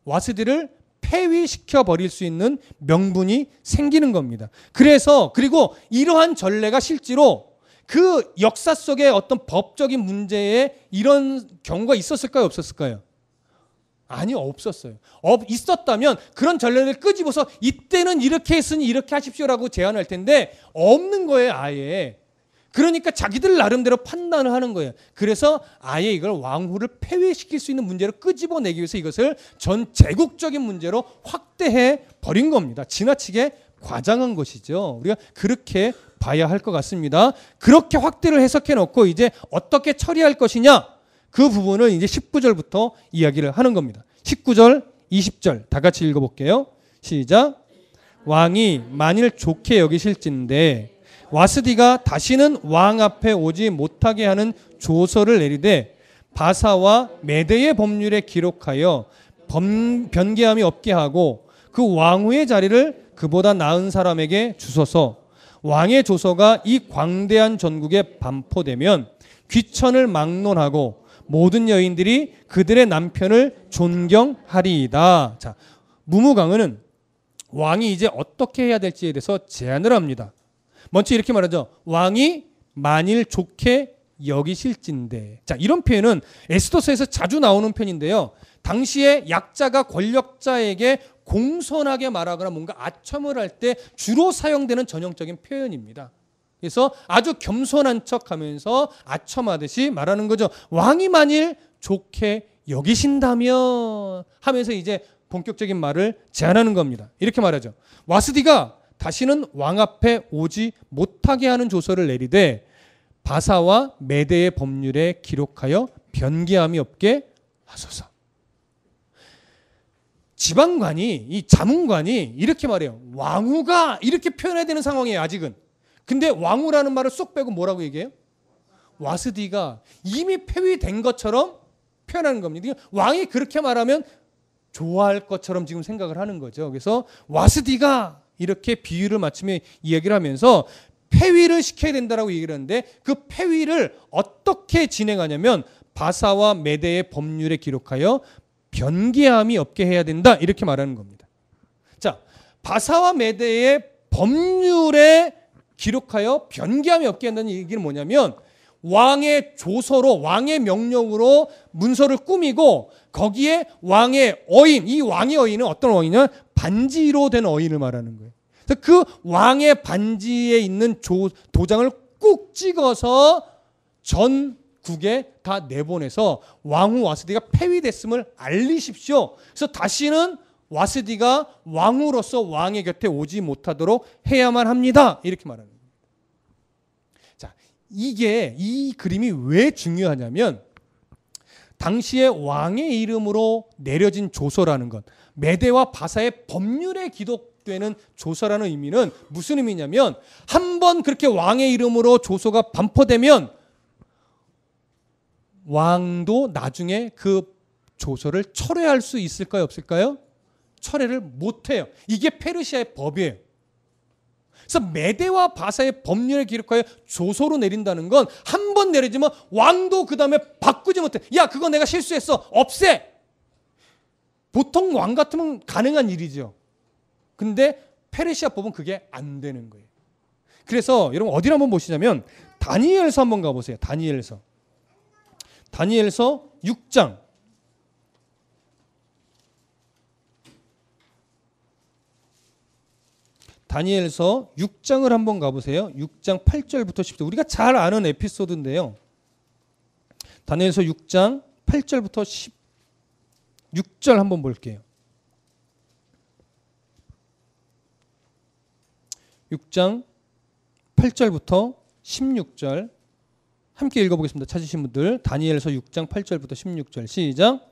와스디를 폐위시켜 버릴 수 있는 명분이 생기는 겁니다. 그리고 이러한 전례가 실제로 그 역사 속에 어떤 법적인 문제에 이런 경우가 있었을까요? 없었을까요? 아니, 없었어요. 있었다면 그런 전례를 끄집어서 이때는 이렇게 했으니 이렇게 하십시오라고 제안할 텐데 없는 거예요, 아예. 그러니까 자기들 나름대로 판단을 하는 거예요. 그래서 아예 이걸 왕후를 폐위시킬 수 있는 문제로 끄집어내기 위해서 이것을 전 제국적인 문제로 확대해 버린 겁니다. 지나치게 과장한 것이죠. 우리가 그렇게 봐야 할 것 같습니다. 그렇게 확대를 해석해 놓고 이제 어떻게 처리할 것이냐, 그 부분을 이제 19절부터 이야기를 하는 겁니다. 19절, 20절 다 같이 읽어볼게요. 시작. 왕이 만일 좋게 여기실진데 와스디가 다시는 왕 앞에 오지 못하게 하는 조서를 내리되 바사와 메대의 법률에 기록하여 변개함이 없게 하고 그 왕후의 자리를 그보다 나은 사람에게 주소서. 왕의 조서가 이 광대한 전국에 반포되면 귀천을 막론하고 모든 여인들이 그들의 남편을 존경하리이다. 자, 무무강은 왕이 이제 어떻게 해야 될지에 대해서 제안을 합니다. 먼저 이렇게 말하죠. 왕이 만일 좋게 여기실진데. 자, 이런 표현은 에스더서에서 자주 나오는 편인데요. 당시에 약자가 권력자에게 공손하게 말하거나 뭔가 아첨을 할 때 주로 사용되는 전형적인 표현입니다. 그래서 아주 겸손한 척하면서 아첨하듯이 말하는 거죠. 왕이 만일 좋게 여기신다면 하면서 이제 본격적인 말을 제안하는 겁니다. 이렇게 말하죠. 와스디가 다시는 왕 앞에 오지 못하게 하는 조서를 내리되 바사와 메대의 법률에 기록하여 변개함이 없게 하소서. 지방관이, 이 자문관이 이렇게 말해요. 왕후가 이렇게 표현해야 되는 상황이에요, 아직은. 근데 왕후라는 말을 쏙 빼고 뭐라고 얘기해요? 와스디가 이미 폐위된 것처럼 표현하는 겁니다. 왕이 그렇게 말하면 좋아할 것처럼 지금 생각을 하는 거죠. 그래서 와스디가 이렇게 비유를 맞추며 이야기를 하면서 폐위를 시켜야 된다라고 얘기를 하는데 그 폐위를 어떻게 진행하냐면 바사와 메대의 법률에 기록하여 변개함이 없게 해야 된다, 이렇게 말하는 겁니다. 자, 바사와 메대의 법률에 기록하여 변개함이 없게 한다는 얘기는 뭐냐면 왕의 조서로, 왕의 명령으로 문서를 꾸미고 거기에 왕의 어인, 이 왕의 어인은 어떤 어인이냐? 반지로 된 어인을 말하는 거예요. 그래서 그 왕의 반지에 있는 도장을 꾹 찍어서 전 국에 다 내보내서 왕후 와스디가 폐위됐음을 알리십시오. 그래서 다시는 와스디가 왕후로서 왕의 곁에 오지 못하도록 해야만 합니다. 이렇게 말하는 겁니다. 자, 이 그림이 왜 중요하냐면 당시에 왕의 이름으로 내려진 조서라는 것, 메대와 바사의 법률에 기록되는 조서라는 의미는 무슨 의미냐면 한번 그렇게 왕의 이름으로 조서가 반포되면 왕도 나중에 그 조서를 철회할 수 있을까요? 없을까요? 철회를 못해요. 이게 페르시아의 법이에요. 그래서 메대와 바사의 법률에 기록하여 조서로 내린다는 건 한 번 내려지면 왕도 그 다음에 바꾸지 못해. 야, 그거 내가 실수했어. 없애. 보통 왕 같으면 가능한 일이죠. 근데 페르시아 법은 그게 안 되는 거예요. 그래서 여러분 어디를 한번 보시냐면 다니엘서 한번 가보세요. 다니엘서 6장. 다니엘서 6장을 한번 가보세요. 6장 8절부터 10절. 우리가 잘 아는 에피소드인데요. 다니엘서 6장 8절부터 16절 한번 볼게요. 6장 8절부터 16절 함께 읽어보겠습니다. 찾으신 분들 다니엘서 6장 8절부터 16절 시작.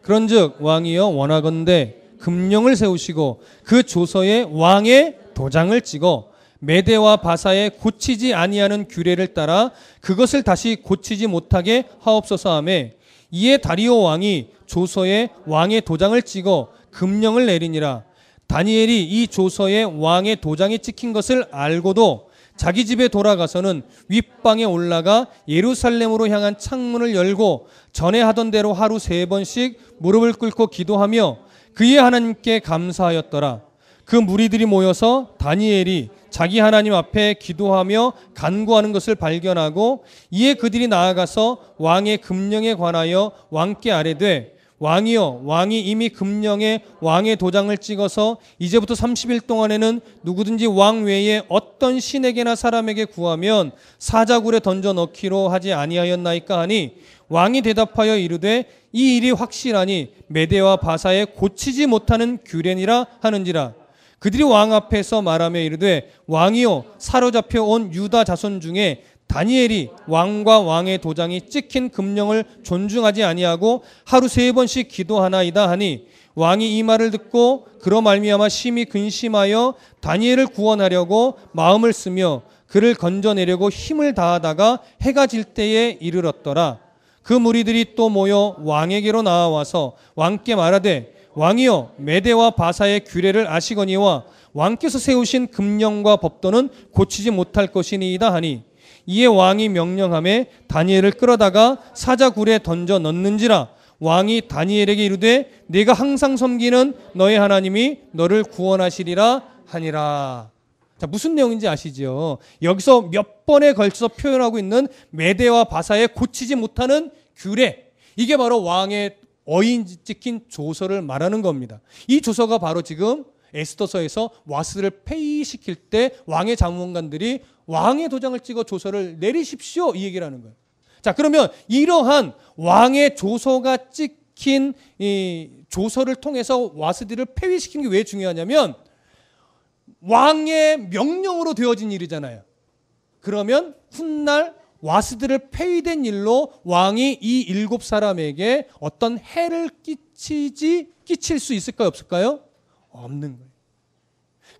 그런즉 왕이여 원하건대 금령을 세우시고 그 조서에 왕의 도장을 찍어 메대와 바사에 고치지 아니하는 규례를 따라 그것을 다시 고치지 못하게 하옵소서 하매 이에 다리오 왕이 조서에 왕의 도장을 찍어 금령을 내리니라. 다니엘이 이 조서에 왕의 도장이 찍힌 것을 알고도 자기 집에 돌아가서는 윗방에 올라가 예루살렘으로 향한 창문을 열고 전에 하던 대로 하루 3번씩 무릎을 꿇고 기도하며 그의 하나님께 감사하였더라. 그 무리들이 모여서 다니엘이 자기 하나님 앞에 기도하며 간구하는 것을 발견하고 이에 그들이 나아가서 왕의 금령에 관하여 왕께 아뢰되 왕이여 왕이 이미 금령에 왕의 도장을 찍어서 이제부터 30일 동안에는 누구든지 왕 외에 어떤 신에게나 사람에게 구하면 사자굴에 던져 넣기로 하지 아니하였나이까 하니 왕이 대답하여 이르되 이 일이 확실하니 메대와 바사에 고치지 못하는 규례니라 하는지라. 그들이 왕 앞에서 말하며 이르되 왕이여 사로잡혀 온 유다 자손 중에 다니엘이 왕과 왕의 도장이 찍힌 금령을 존중하지 아니하고 하루 3번씩 기도하나이다 하니 왕이 이 말을 듣고 그로 말미암아 심히 근심하여 다니엘을 구원하려고 마음을 쓰며 그를 건져내려고 힘을 다하다가 해가 질 때에 이르렀더라. 그 무리들이 또 모여 왕에게로 나와서 왕께 말하되 왕이여 메대와 바사의 규례를 아시거니와 왕께서 세우신 금령과 법도는 고치지 못할 것이니이다 하니 이에 왕이 명령하매 다니엘을 끌어다가 사자굴에 던져 넣는지라. 왕이 다니엘에게 이르되 네가 항상 섬기는 너의 하나님이 너를 구원하시리라 하니라. 자, 무슨 내용인지 아시죠? 여기서 몇 번에 걸쳐서 표현하고 있는 메대와 바사에 고치지 못하는 규례, 이게 바로 왕의 어인 찍힌 조서를 말하는 겁니다. 이 조서가 바로 지금 에스더서에서 와스를 폐위시킬 때 왕의 장원관들이 왕의 도장을 찍어 조서를 내리십시오 이 얘기를 하는 거예요. 자, 그러면 이러한 왕의 조서가 찍힌 이 조서를 통해서 와스디를 폐위시키는 게 왜 중요하냐면 왕의 명령으로 되어진 일이잖아요. 그러면 훗날 와스들을 폐위된 일로 왕이 이 7사람에게 어떤 해를 끼칠 수 있을까요? 없을까요? 없는 거예요.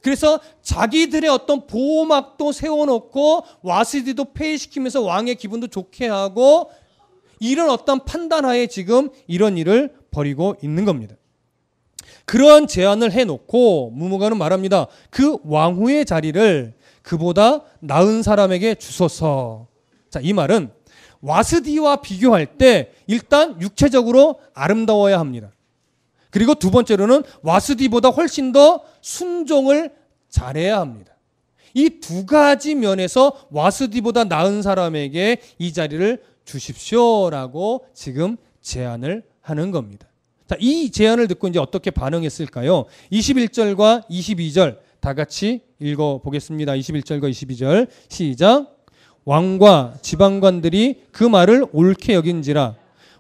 그래서 자기들의 어떤 보호막도 세워놓고 와스디도 폐위시키면서 왕의 기분도 좋게 하고 이런 어떤 판단하에 지금 이런 일을 벌이고 있는 겁니다. 그러한 제안을 해놓고 무무가는 말합니다. 그 왕후의 자리를 그보다 나은 사람에게 주소서. 자, 이 말은 와스디와 비교할 때 일단 육체적으로 아름다워야 합니다. 그리고 두 번째로는 와스디보다 훨씬 더 순종을 잘해야 합니다. 이 두 가지 면에서 와스디보다 나은 사람에게 이 자리를 주십시오라고 지금 제안을 하는 겁니다. 자, 이 제안을 듣고 이제 어떻게 반응했을까요? 21절과 22절 다 같이 읽어보겠습니다. 21절과 22절 시작. 왕과 지방관들이 그 말을 옳게 여긴지라.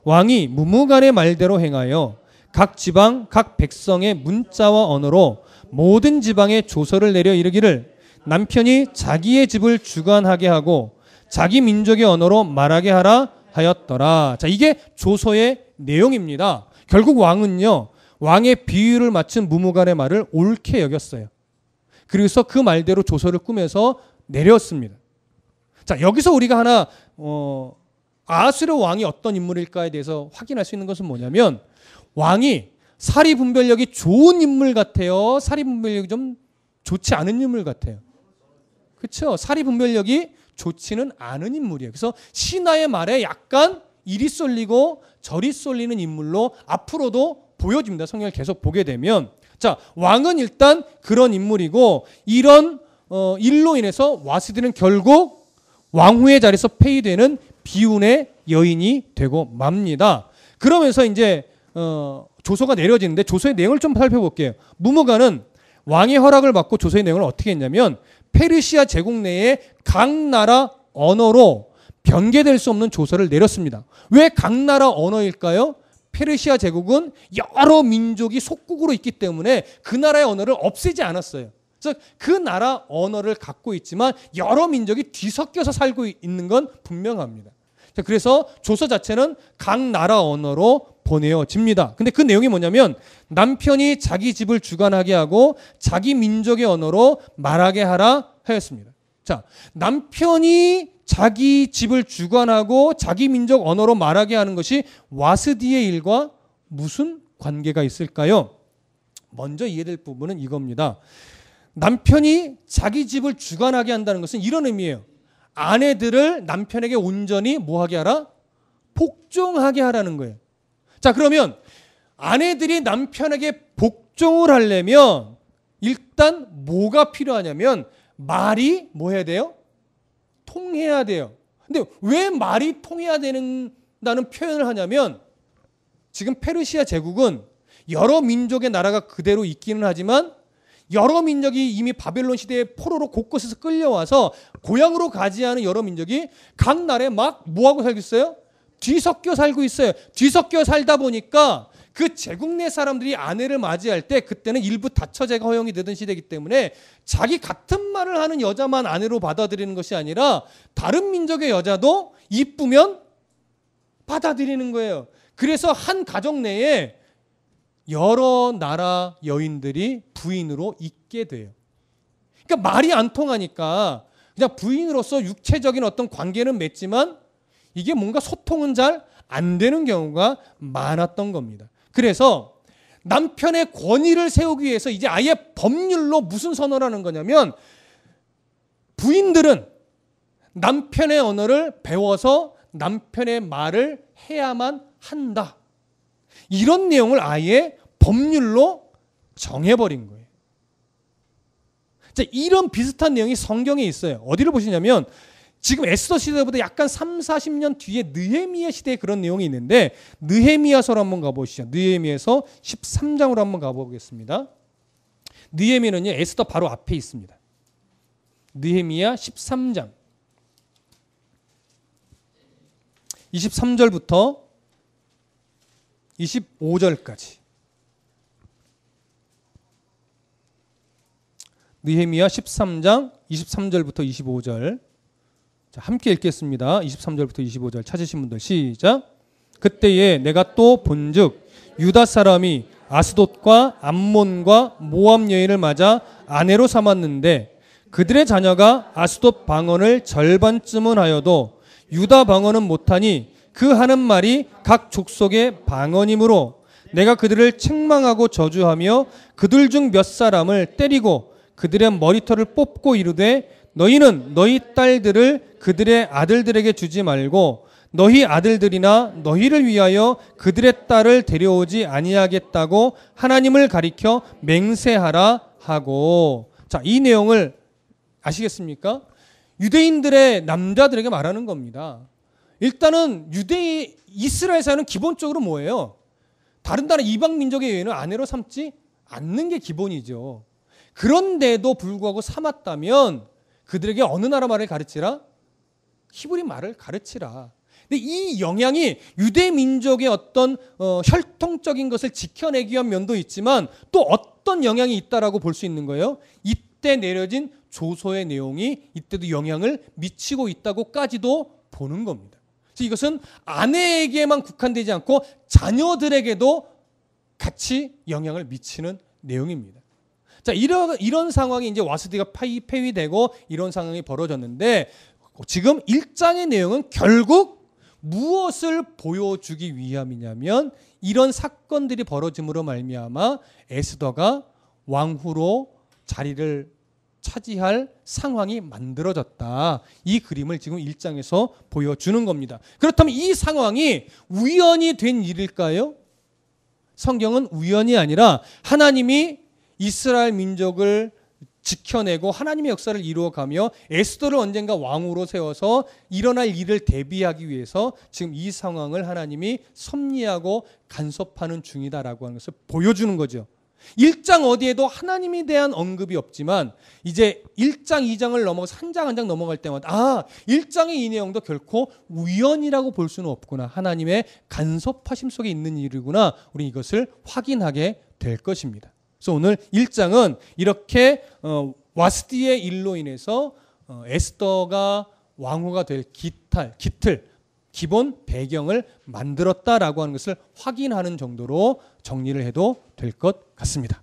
왕이 무무간의 말대로 행하여 각 지방 각 백성의 문자와 언어로 모든 지방에 조서를 내려 이르기를 남편이 자기의 집을 주관하게 하고 자기 민족의 언어로 말하게 하라 하였더라. 자, 이게 조서의 내용입니다. 결국 왕은요, 왕의 비유를 맞춘 무무간의 말을 옳게 여겼어요. 그래서 그 말대로 조서를 꾸며서 내렸습니다. 자, 여기서 우리가 하나 아하수르 왕이 어떤 인물일까에 대해서 확인할 수 있는 것은 뭐냐면, 왕이 사리 분별력이 좋은 인물 같아요, 사리 분별력이 좀 좋지 않은 인물 같아요. 그렇죠? 사리 분별력이 좋지는 않은 인물이에요. 그래서 신하의 말에 약간 이리 쏠리고 저리 쏠리는 인물로 앞으로도 보여집니다. 성경을 계속 보게 되면. 자, 왕은 일단 그런 인물이고, 이런 일로 인해서 와스디는 결국 왕후의 자리에서 폐위되는 비운의 여인이 되고 맙니다. 그러면서 이제 조서가 내려지는데, 조서의 내용을 좀 살펴볼게요. 무무간은 왕의 허락을 받고 조서의 내용을 어떻게 했냐면, 페르시아 제국 내에 각 나라 언어로 변개될 수 없는 조서를 내렸습니다. 왜 각 나라 언어일까요? 페르시아 제국은 여러 민족이 속국으로 있기 때문에 그 나라의 언어를 없애지 않았어요. 그래서 그 나라 언어를 갖고 있지만 여러 민족이 뒤섞여서 살고 있는 건 분명합니다. 그래서 조서 자체는 각 나라 언어로 보내어집니다. 근데 그 내용이 뭐냐면, 남편이 자기 집을 주관하게 하고 자기 민족의 언어로 말하게 하라 하였습니다. 자, 남편이 자기 집을 주관하고 자기 민족 언어로 말하게 하는 것이 와스디의 일과 무슨 관계가 있을까요? 먼저 이해될 부분은 이겁니다. 남편이 자기 집을 주관하게 한다는 것은 이런 의미예요. 아내들을 남편에게 온전히 뭐하게 하라? 복종하게 하라는 거예요. 자, 그러면 아내들이 남편에게 복종을 하려면 일단 뭐가 필요하냐면, 말이 뭐 해야 돼요? 통해야 돼요. 근데 왜 말이 통해야 된다는 표현을 하냐면, 지금 페르시아 제국은 여러 민족의 나라가 그대로 있기는 하지만 여러 민족이 이미 바벨론 시대의 포로로 곳곳에서 끌려와서 고향으로 가지 않은 여러 민족이 각 나라에 막 뭐하고 살고 있어요? 뒤섞여 살고 있어요. 뒤섞여 살다 보니까 그 제국 내 사람들이 아내를 맞이할 때, 그때는 일부 다처제가 허용이 되던 시대이기 때문에 자기 같은 말을 하는 여자만 아내로 받아들이는 것이 아니라 다른 민족의 여자도 이쁘면 받아들이는 거예요. 그래서 한 가정 내에 여러 나라 여인들이 부인으로 있게 돼요. 그러니까 말이 안 통하니까 그냥 부인으로서 육체적인 어떤 관계는 맺지만 이게 뭔가 소통은 잘 안 되는 경우가 많았던 겁니다. 그래서 남편의 권위를 세우기 위해서 이제 아예 법률로 무슨 선언을 하는 거냐면, 부인들은 남편의 언어를 배워서 남편의 말을 해야만 한다. 이런 내용을 아예 법률로 정해버린 거예요. 자, 이런 비슷한 내용이 성경에 있어요. 어디를 보시냐면, 지금 에스더 시대보다 약간 30-40년 뒤에 느헤미야 시대에 그런 내용이 있는데, 느헤미야서로 한번 가보시죠. 느헤미야서 13장으로 한번 가보겠습니다. 느헤미야는요, 에스더 바로 앞에 있습니다. 느헤미야 13장 23절부터 25절까지. 느헤미야 13장 23절부터 25절. 자, 함께 읽겠습니다. 23절부터 25절 찾으신 분들 시작. 그때에 내가 또 본즉 유다 사람이 아스돗과 암몬과 모압 여인을 맞아 아내로 삼았는데, 그들의 자녀가 아스돗 방언을 절반쯤은 하여도 유다 방언은 못하니 그 하는 말이 각 족속의 방언이므로 내가 그들을 책망하고 저주하며 그들 중 몇 사람을 때리고 그들의 머리털을 뽑고 이르되, 너희는 너희 딸들을 그들의 아들들에게 주지 말고 너희 아들들이나 너희를 위하여 그들의 딸을 데려오지 아니하겠다고 하나님을 가리켜 맹세하라 하고. 자, 이 내용을 아시겠습니까? 유대인들의 남자들에게 말하는 겁니다. 일단은 이스라엘사는 기본적으로 뭐예요? 다른 나라 이방 민족의 여인을 아내로 삼지 않는 게 기본이죠. 그런데도 불구하고 삼았다면 그들에게 어느 나라 말을 가르치라? 히브리 말을 가르치라. 근데 이 영향이 유대 민족의 어떤 혈통적인 것을 지켜내기 위한 면도 있지만 또 어떤 영향이 있다라고 볼 수 있는 거예요. 이때 내려진 조서의 내용이 이때도 영향을 미치고 있다고까지도 보는 겁니다. 그래서 이것은 아내에게만 국한되지 않고 자녀들에게도 같이 영향을 미치는 내용입니다. 자, 이런 상황이 이제 와스디가 폐위되고 이런 상황이 벌어졌는데 지금 1장의 내용은 결국 무엇을 보여주기 위함이냐면 이런 사건들이 벌어짐으로 말미암아 에스더가 왕후로 자리를 차지할 상황이 만들어졌다. 이 그림을 지금 1장에서 보여주는 겁니다. 그렇다면 이 상황이 우연히 된 일일까요? 성경은 우연이 아니라 하나님이 이스라엘 민족을 지켜내고 하나님의 역사를 이루어가며 에스더를 언젠가 왕으로 세워서 일어날 일을 대비하기 위해서 지금 이 상황을 하나님이 섭리하고 간섭하는 중이다라고 하는 것을 보여주는 거죠. 1장 어디에도 하나님에 대한 언급이 없지만 이제 1장, 2장을 넘어서 한 장 한 장 넘어갈 때마다 1장의 이 내용도 결코 우연이라고 볼 수는 없구나. 하나님의 간섭하심 속에 있는 일이구나. 우리 이것을 확인하게 될 것입니다. 그래서 오늘 1장은 이렇게 와스디의 일로 인해서 에스더가 왕후가 될 기틀, 기본 배경을 만들었다라고 하는 것을 확인하는 정도로 정리를 해도 될 것 같습니다.